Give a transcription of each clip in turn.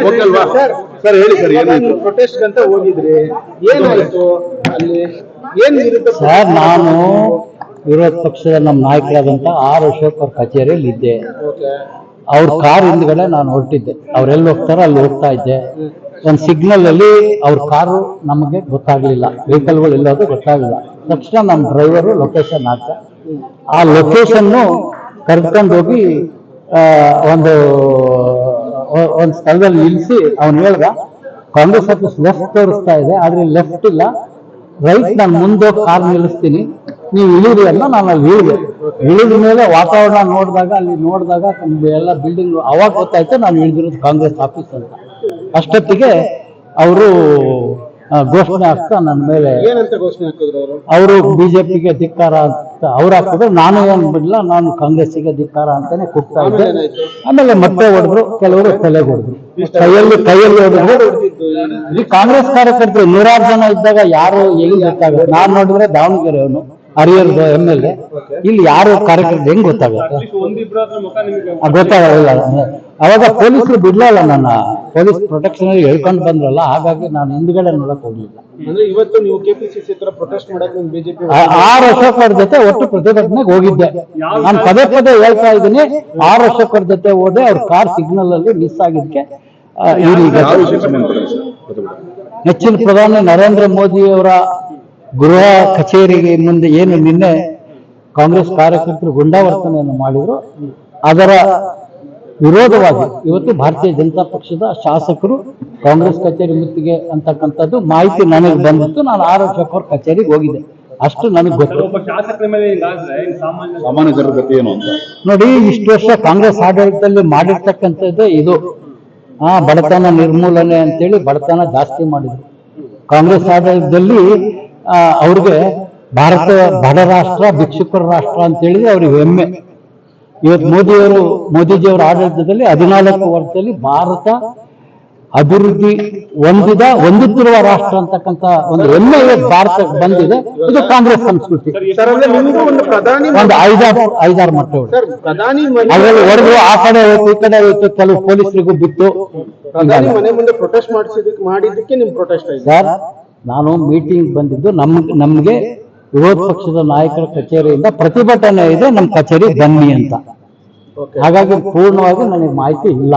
ಓಕೆಲ್ವಾ sir? ಹೇಳಿ sir, ಏನಾಯ್ತು? Protest ಅಂತ ಹೋಗಿದ್ರಿ, ಏನಾಯ್ತು ಅಲ್ಲಿ? ಏನ್ ವಿರುದ್ಧ ಸರ್? ನಾನು ವಿರೋಧ ಪಕ್ಷದ ನಮ್ಮ ನಾಯಕರಾದಂತ ಆರ್ ಅಶೋಕ್ ಅವ್ರ ಕಚೇರಿಯಲ್ಲಿ ಇದ್ದೆ. ಅವ್ರ ಕಾರ್ ಹಿಂದ್ಗಡೆ ನಾನು ಹೊರಟಿದ್ದೆ. ಅವ್ರೆಲ್ಲಿ ಹೋಗ್ತಾರೋ ಅಲ್ಲಿ ಹೋಗ್ತಾ ಇದ್ದೆ. ಒಂದು ಸಿಗ್ನಲ್ ಅಲ್ಲಿ ಅವ್ರ ಕಾರು ನಮಗೆ ಗೊತ್ತಾಗ್ಲಿಲ್ಲ, ವೆಹಿಕಲ್ಗಳು ಎಲ್ಲೋದು ಗೊತ್ತಾಗಲಿಲ್ಲ. ತಕ್ಷಣ ನಮ್ಮ ಡ್ರೈವರು ಲೊಕೇಶನ್ ಹಾಕ, ಆ ಲೊಕೇಶನ್ ಕರ್ಕೊಂಡು ಹೋಗಿ ಒಂದು ಸ್ಥಳದಲ್ಲಿ ನಿಲ್ಲಿಸಿ ಅವ್ನು ಹೇಳ್ದ, ಕಾಂಗ್ರೆಸ್ ಆಫೀಸ್ ಲೆಫ್ಟ್ ತೋರಿಸ್ತಾ ಇದೆ, ಆದ್ರೆ ಲೆಫ್ಟ್ ಇಲ್ಲ, ರೈಟ್ ನಾನು ಮುಂದೆ ಕಾರ್ ನಿಲ್ಲಿಸ್ತೀನಿ, ನೀವು ಇಳಿರಿ ಅಲ್ಲ. ನಾನು ಅಲ್ಲಿ ಇಳಿದ ಮೇಲೆ ವಾತಾವರಣ ನೋಡಿದಾಗ ಎಲ್ಲ ಬಿಲ್ಡಿಂಗ್ ಅವಾಗ ಗೊತ್ತಾಯ್ತು ನಾನು ಇಳಿದಿರೋದು ಕಾಂಗ್ರೆಸ್ ಆಫೀಸ್ ಅಂತ. ಅಷ್ಟೊತ್ತಿಗೆ ಅವರು ಘೋಷಣೆ ಆಗ್ತಾ ನನ್ನ ಮೇಲೆ, ಏನಂತ ಘೋಷಣೆ ಹಾಕಿದ್ರು ಅವರು ಬಿಜೆಪಿಗೆ ಧಿಕ್ಕಾರ ಅಂತ ಅವ್ರು ಹಾಕಿದ್ರು. ನಾನು ಏನ್ ಬಿಡ್ಲ, ನಾನು ಕಾಂಗ್ರೆಸ್ಸಿಗೆ ಧಿಕ್ಕಾರ ಅಂತಾನೆ ಕೂಗ್ತಾ ಇದ್ದೆ. ಆಮೇಲೆ ಮತ್ತೆ ಹೊಡೆದ್ರು, ಕೆಲವರು ತಲೆಗೆ ಹೊಡೆದ್ರು, ಕೈಯಲ್ಲಿ ಹೊಡೆದ್ರು. ಈ ಕಾಂಗ್ರೆಸ್ ಕಾರ್ಯಕರ್ತರು 100 ಜನ ಇದ್ದಾಗ ಯಾರು ಎಲ್ಲಿ ಗೊತ್ತಾಗುತ್ತೆ? ನಾನ್ ನೋಡಿದ್ರೆ ದಾವಣಗೆರೆ ಅವನು, ಹರಿಹರದ MLA, ಇಲ್ಲಿ ಯಾರು ಕಾರ್ಯಕರ್ತರು ಹೆಂಗ್ ಗೊತ್ತಾಗುತ್ತೆ? ಗೊತ್ತಾಗಲ್ಲ. ಅವಾಗ ಪೊಲೀಸರು ಬಿಡ್ಲಲ್ಲ, ನನ್ನ ಪೊಲೀಸ್ ಪ್ರೊಟೆಕ್ಷನ್ ಹೇಳ್ಕೊಂಡು ಬಂದ್ರಲ್ಲ, ಹಾಗಾಗಿ ನಾನು ಹಿಂದ್ಗಡೆ ನೋಡಕ್ ಹೋಗ್ಲಿಲ್ಲ. ಅಂದ್ರೆ ಇವತ್ತು ನೀವು ಕೆಪಿಸಿಸಿ ಹತ್ರ ಪ್ರೊಟೆಸ್ಟ್ ಮಾಡಕ್ ಬಿಜೆಪಿ ಆರ್ ಅಶೋಕ್ ಅವ್ರ ಜೊತೆ ಒಟ್ಟು ಪ್ರತಿಭಟನೆಗೆ ಹೋಗಿದ್ದೆ. ನಾನು ಪದೇ ಹೇಳ್ತಾ ಇದ್ದೀನಿ, ಆರ್ ಅಶೋಕ್ ಅವ್ರ ಜೊತೆ ಹೋದೆ. ಅವ್ರ ಕಾರ್ ಸಿಗ್ನಲ್ ಅಲ್ಲಿ ಮಿಸ್ ಆಗಿದ್ದಕ್ಕೆ ನೆಚ್ಚಿನ ಪ್ರಧಾನಿ ನರೇಂದ್ರ ಮೋದಿ ಅವರ ಗೃಹ ಕಚೇರಿಗೆ ಮುಂದೆ ಏನು ನಿನ್ನೆ ಕಾಂಗ್ರೆಸ್ ಕಾರ್ಯಕರ್ತರು ಗುಂಡಾವರ್ತನೆಯನ್ನು ಮಾಡಿದ್ರು, ಅದರ ವಿರೋಧವಾಗಿ ಇವತ್ತು ಭಾರತೀಯ ಜನತಾ ಪಕ್ಷದ ಶಾಸಕರು ಕಾಂಗ್ರೆಸ್ ಕಚೇರಿ ಮುತ್ತಿಗೆ ಅಂತಕ್ಕಂಥದ್ದು ಮಾಹಿತಿ ನನಗೆ ಬಂದಿತ್ತು. ನಾನು ಆರ್ ಅಶೋಕ್ ಅವ್ರ ಕಚೇರಿಗೆ ಹೋಗಿದ್ದೆ, ಅಷ್ಟು ನನಗೆ ಗೊತ್ತು. ಸಾಮಾನ್ಯ ಜನರ ಗತಿ ಏನು ಅಂತ ನೋಡಿ, ಇಷ್ಟು ವರ್ಷ ಕಾಂಗ್ರೆಸ್ ಆಡಳಿತದಲ್ಲಿ ಮಾಡಿರ್ತಕ್ಕಂಥದ್ದೇ ಇದು. ಬಡತನ ನಿರ್ಮೂಲನೆ ಅಂತೇಳಿ ಬಡತನ ಜಾಸ್ತಿ ಮಾಡಿದ್ರು. ಕಾಂಗ್ರೆಸ್ ಆಡಳಿತದಲ್ಲಿ ಅವ್ರಿಗೆ ಭಾರತ ಬಡ ರಾಷ್ಟ್ರ, ಭಿಕ್ಷುಕರ ರಾಷ್ಟ್ರ ಅಂತ ಹೇಳಿದ್ರೆ ಅವ್ರಿಗೆ ಹೆಮ್ಮೆ. ಇವತ್ತು ಮೋದಿಜಿಯವರ ಆಡಳಿತದಲ್ಲಿ 14 ವರ್ಷದಲ್ಲಿ ಭಾರತ ಅಭಿವೃದ್ಧಿ ಹೊಂದುತ್ತಿರುವ ರಾಷ್ಟ್ರ ಅಂತಕ್ಕಂಥ ಒಂದು ಹೆಮ್ಮೆ ಇವತ್ತು ಭಾರತಕ್ಕೆ ಬಂದಿದೆ. ಇದು ಕಾಂಗ್ರೆಸ್ ಸಂಸ್ಕೃತಿ. ಒಂದು 5-6 ಮಟ್ಟ ಅದರಲ್ಲಿ ಹೊಡೆದು ಆ ಕಡೆ ಹೋಯ್ತು, ಈ ಕಡೆ ಹೋಯ್ತು, ಕೆಲವು ಪೊಲೀಸರಿಗೂ ಬಿತ್ತು. ಮನೆ ಮುಂದೆ ಪ್ರೊಟೆಸ್ಟ್ ಮಾಡಿದ್ದಕ್ಕೆ ನಿಮ್ ಪ್ರೊಟೆಸ್ಟ್ ಸರ್, ನಾನು ಮೀಟಿಂಗ್ ಬಂದಿದ್ದು ನಮ್ಗೆ ವಿರೋಧ ಪಕ್ಷದ ನಾಯಕರ ಕಚೇರಿಯಿಂದ ಪ್ರತಿಭಟನೆ ಇದೆ, ನಮ್ಮ ಕಚೇರಿ ಬನ್ನಿ ಅಂತ. ಹಾಗಾಗಿ ಪೂರ್ಣವಾಗಿ ನನಗೆ ಮಾಹಿತಿ ಇಲ್ಲ.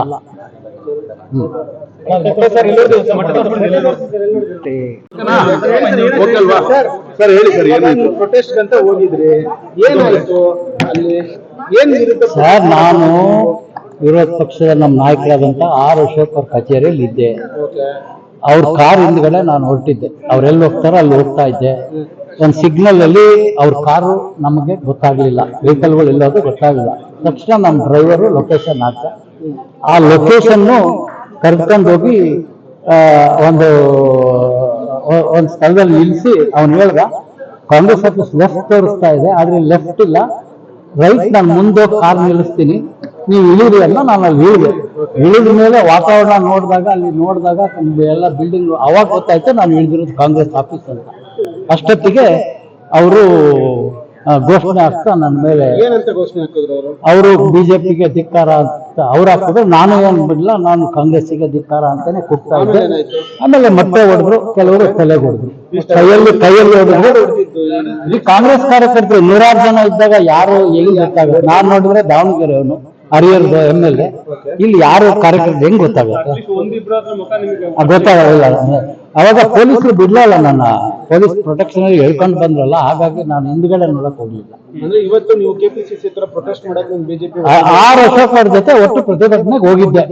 ಸರ್ ಹೇಳಿ ಸರ್, ಏನಾಯ್ತು? ಪ್ರೊಟೆಸ್ಟ್ ಅಂತ ಹೋಗಿದ್ರಿ, ಏನಾಯ್ತು ಅಲ್ಲಿ? ಏನ್ ವಿರುದ್ಧ ಸರ್? ನಾನು ವಿರೋಧ ಪಕ್ಷದ ನಮ್ಮ ನಾಯಕರಾದಂತ ಆರ್ ಅಶೋಕ್ ಅವ್ರ ಕಚೇರಿಯಲ್ಲಿ ಇದ್ದೆ. ಅವ್ರ ಕಾರ್ ಹಿಂದ್ಗಡೆ ನಾನು ಹೊರಟಿದ್ದೆ. ಅವ್ರೆಲ್ಲಿ ಹೋಗ್ತಾರೋ ಅಲ್ಲಿ ಹೋಗ್ತಾ ಇದ್ದೆ. ಒಂದು ಸಿಗ್ನಲ್ ಅಲ್ಲಿ ಅವ್ರ ಕಾರು ನಮಗೆ ಗೊತ್ತಾಗ್ಲಿಲ್ಲ, ವೆಹಿಕಲ್ಗಳು ಎಲ್ಲೋದು ಗೊತ್ತಾಗಲಿಲ್ಲ. ತಕ್ಷಣ ನಮ್ಮ ಡ್ರೈವರು ಲೊಕೇಶನ್ ಹಾಕ, ಆ ಲೊಕೇಶನ್ ಕರ್ಕೊಂಡು ಹೋಗಿ ಒಂದು ಸ್ಥಳದಲ್ಲಿ ನಿಲ್ಲಿಸಿ ಅವ್ನು ಹೇಳ್ದ, ಕಾಂಗ್ರೆಸ್ ಆಫೀಸ್ ಲೆಫ್ಟ್ ತೋರಿಸ್ತಾ ಇದೆ, ಆದ್ರೆ ಲೆಫ್ಟ್ ಇಲ್ಲ, ರೈಟ್ ನಾನು ಮುಂದೆ ಕಾರ್ ನಿಲ್ಲಿಸ್ತೀನಿ, ನೀವು ಇಳಿರಿ ಅಲ್ಲ. ನಾನು ಅಲ್ಲಿ ಇಳಿದ ಮೇಲೆ ವಾತಾವರಣ ನೋಡಿದಾಗ ಎಲ್ಲ ಬಿಲ್ಡಿಂಗ್ ಅವಾಗ ಗೊತ್ತಾಯ್ತು ನಾನು ಇಳಿದಿರೋದು ಕಾಂಗ್ರೆಸ್ ಆಫೀಸ್ ಅಂತ. ಅಷ್ಟೊತ್ತಿಗೆ ಅವರು ಘೋಷಣೆ ಆಗ್ತಾ ನನ್ನ ಮೇಲೆ, ಏನಂತ ಘೋಷಣೆ ಹಾಕಿದ್ರು ಅವರು ಬಿಜೆಪಿಗೆ ಧಿಕ್ಕಾರ ಅಂತ ಅವ್ರು ಹಾಕಿದ್ರು. ನಾನು ಏನ್ ಬಿಡ್ಲ, ನಾನು ಕಾಂಗ್ರೆಸ್ಸಿಗೆ ಧಿಕ್ಕಾರ ಅಂತಾನೆ ಕೂಗ್ತಾ ಇದ್ದೆ. ಆಮೇಲೆ ಮತ್ತೆ ಹೊಡೆದ್ರು, ಕೆಲವರು ತಲೆಗೆ ಹೊಡೆದ್ರು, ಕೈಯಲ್ಲಿ ಹೊಡೆದ್ರು. ಈ ಕಾಂಗ್ರೆಸ್ ಕಾರ್ಯಕರ್ತರು 100 ಜನ ಇದ್ದಾಗ ಯಾರು ಎಲ್ಲಿ ಗೊತ್ತಾಗುತ್ತೆ? ನಾನ್ ನೋಡಿದ್ರೆ ದಾವಣಗೆರೆ ಅವನು, ಹರಿಹರದ MLA, ಇಲ್ಲಿ ಯಾರು ಕಾರ್ಯಕರ್ತರು ಹೆಂಗ್ ಗೊತ್ತಾಗುತ್ತೆ? ಗೊತ್ತಾಗಲ್ಲ. ಅವಾಗ ಪೊಲೀಸರು ಬಿಡ್ಲಲ್ಲ, ನನ್ನ ಪೊಲೀಸ್ ಪ್ರೊಟೆಕ್ಷನ್ ಹೇಳ್ಕೊಂಡು ಬಂದ್ರಲ್ಲ, ಹಾಗಾಗಿ ನಾನು ಹಿಂದ್ಗಡೆ ನೋಡಕ್ ಹೋಗ್ಲಿಲ್ಲ. ಅಂದ್ರೆ ಇವತ್ತು ನೀವು ಕೆಪಿಸಿಸಿ ಹತ್ರ ಪ್ರೊಟೆಸ್ಟ್ ಮಾಡಕ್ ಬಿಜೆಪಿ ಆರ್ ಅಶೋಕ್ ಅವ್ರ ಜೊತೆ ಒಟ್ಟು ಪ್ರತಿಭಟನೆಗೆ ಹೋಗಿದ್ದೆ.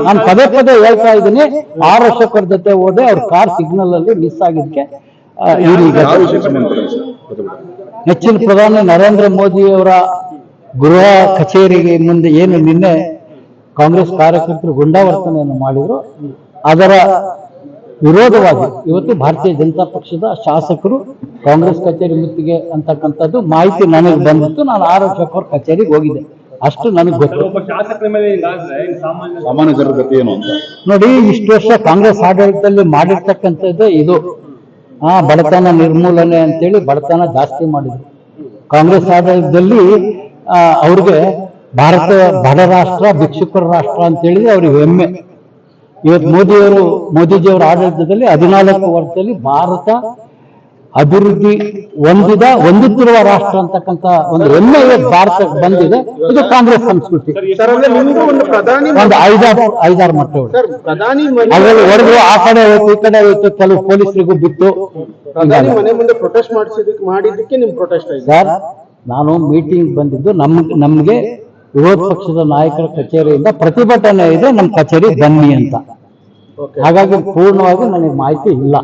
ನಾನು ಪದೇ ಹೇಳ್ತಾ ಇದ್ದೀನಿ, ಆರ್ ಅಶೋಕ್ ಅವ್ರ ಜೊತೆ ಹೋದೆ. ಅವ್ರ ಕಾರ್ ಸಿಗ್ನಲ್ ಅಲ್ಲಿ ಮಿಸ್ ಆಗಿದ್ದಕ್ಕೆ ನೆಚ್ಚಿನ ಪ್ರಧಾನಿ ನರೇಂದ್ರ ಮೋದಿ ಅವರ ಗೃಹ ಕಚೇರಿಗೆ ಮುಂದೆ ಏನು ನಿನ್ನೆ ಕಾಂಗ್ರೆಸ್ ಕಾರ್ಯಕರ್ತರು ಗುಂಡಾವರ್ತನೆಯನ್ನು ಮಾಡಿದ್ರು, ಅದರ ವಿರೋಧವಾಗಿ ಇವತ್ತು ಭಾರತೀಯ ಜನತಾ ಪಕ್ಷದ ಶಾಸಕರು ಕಾಂಗ್ರೆಸ್ ಕಚೇರಿ ಮುತ್ತಿಗೆ ಅಂತಕ್ಕಂಥದ್ದು ಮಾಹಿತಿ ನನಗೆ ಬಂದಿತ್ತು. ನಾನು ಆರ್ ಅಶೋಕ್ ಅವ್ರ ಕಚೇರಿಗೆ ಹೋಗಿದ್ದೆ, ಅಷ್ಟು ನನಗೆ ಗೊತ್ತು. ಸಾಮಾನ್ಯ ಜನರ ಗತಿ ಏನು ಅಂತ ನೋಡಿ, ಇಷ್ಟು ವರ್ಷ ಕಾಂಗ್ರೆಸ್ ಆಡಳಿತದಲ್ಲಿ ಮಾಡಿರ್ತಕ್ಕಂಥದ್ದೇ ಇದು. ಬಡತನ ನಿರ್ಮೂಲನೆ ಅಂತೇಳಿ ಬಡತನ ಜಾಸ್ತಿ ಮಾಡಿದ್ರು. ಕಾಂಗ್ರೆಸ್ ಆಡಳಿತದಲ್ಲಿ ಅವ್ರಿಗೆ ಭಾರತ ಬಡ ರಾಷ್ಟ್ರ, ಭಿಕ್ಷುಕರ ರಾಷ್ಟ್ರ ಅಂತ ಹೇಳಿದ್ರೆ ಅವ್ರಿಗೆ ಹೆಮ್ಮೆ. ಇವತ್ತು ಮೋದಿಜಿಯವರ ಆಡಳಿತದಲ್ಲಿ 14 ವರ್ಷದಲ್ಲಿ ಭಾರತ ಅಭಿವೃದ್ಧಿ ಹೊಂದುತ್ತಿರುವ ರಾಷ್ಟ್ರ ಅಂತಕ್ಕಂಥ ಒಂದು ಹೆಮ್ಮೆ ಇವತ್ತು ಭಾರತಕ್ಕೆ ಬಂದಿದೆ. ಇದು ಕಾಂಗ್ರೆಸ್ ಸಂಸ್ಕೃತಿ. ಸರ್ ಅಂದ್ರೆ ನಿಮ್ದು ಒಂದು ಪ್ರಧಾನಿ ಒಂದು ಐದಾರು ಮಟ್ಟಗಳು ಸರ್ ಪ್ರಧಾನಿ ಅದರಲ್ಲಿ ಹೊಡೆದು ಆ ಕಡೆ ಹೋಯ್ತು ಈ ಕಡೆ ಹೋಯ್ತು, ಕೆಲವು ಪೊಲೀಸರಿಗೂ ಬಿತ್ತು. ಪ್ರಧಾನಿ ಮನೆ ಮುಂದೆ ಪ್ರೊಟೆಸ್ಟ್ ಮಾಡಿದ್ದಕ್ಕೆ ನಿಮ್ ಪ್ರೊಟೆಸ್ಟ್ ಆಯ್ತು ಸರ್, ನಾನು ಮೀಟಿಂಗ್ ಬಂದಿದ್ದು ನಮ್ಗೆ ವಿರೋಧ ಪಕ್ಷದ ನಾಯಕರ ಕಚೇರಿಯಿಂದ ಪ್ರತಿಭಟನೆ ಇದೆ, ನಮ್ಮ ಕಚೇರಿ ಬನ್ನಿ ಅಂತ. ಹಾಗಾಗಿ ಪೂರ್ಣವಾಗಿ ನನಗೆ ಮಾಹಿತಿ ಇಲ್ಲ.